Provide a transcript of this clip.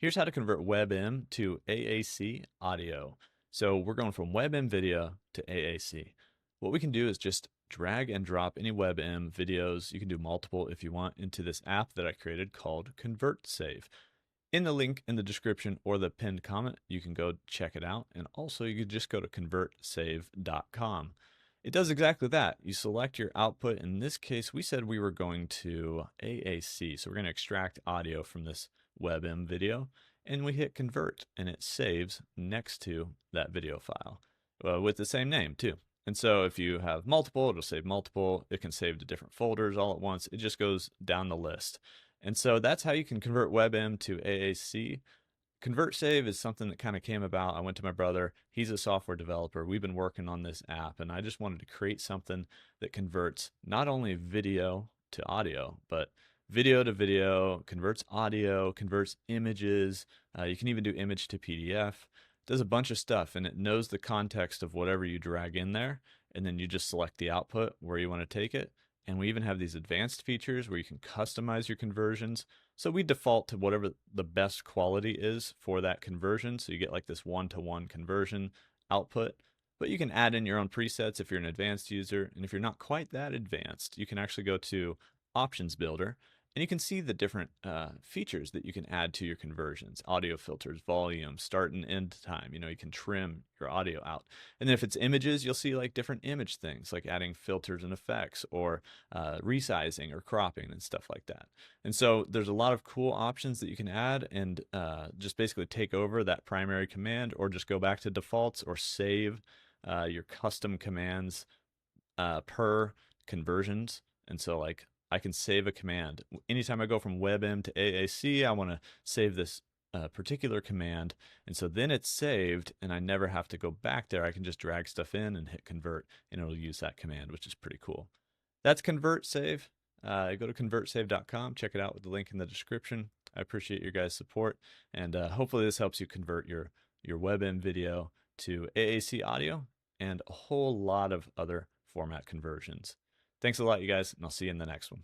Here's how to convert WebM to AAC audio. So we're going from WebM video to AAC. What we can do is just drag and drop any WebM videos. You can do multiple if you want into this app that I created called ConvertSave. In the link in the description or the pinned comment, you can go check it out. And also you can just go to convertsave.com. It does exactly that. You select your output. In this case, we said we were going to AAC. So we're going to extract audio from this WebM video and we hit convert and it saves next to that video file with the same name too. And so if you have multiple, it'll save multiple. It can save to different folders all at once. It just goes down the list. And so that's how you can convert WebM to AAC. ConvertSave is something that kind of came about. I went to my brother. He's a software developer. We've been working on this app, and I just wanted to create something that converts not only video to audio, but video to video, converts audio, converts images. You can even do image to PDF. Does a bunch of stuff, and it knows the context of whatever you drag in there, and then you just select the output where you want to take it. And we even have these advanced features where you can customize your conversions. So we default to whatever the best quality is for that conversion. So you get like this one-to-one conversion output, but you can add in your own presets if you're an advanced user. And if you're not quite that advanced, you can actually go to Options Builder and you can see the different features that you can add to your conversions: audio filters, volume, start and end time. You can trim your audio out. And then if it's images, you'll see like different image things, like adding filters and effects, or resizing or cropping and stuff like that. And so there's a lot of cool options that you can add and just basically take over that primary command, or just go back to defaults, or save your custom commands per conversions. And so like I can save a command. Anytime I go from WebM to AAC, I want to save this particular command. And so then it's saved and I never have to go back there. I can just drag stuff in and hit convert and it'll use that command, which is pretty cool. That's ConvertSave. Go to convertsave.com, check it out with the link in the description. I appreciate your guys' support, and hopefully this helps you convert your WebM video to AAC audio and a whole lot of other format conversions. Thanks a lot, you guys, and I'll see you in the next one.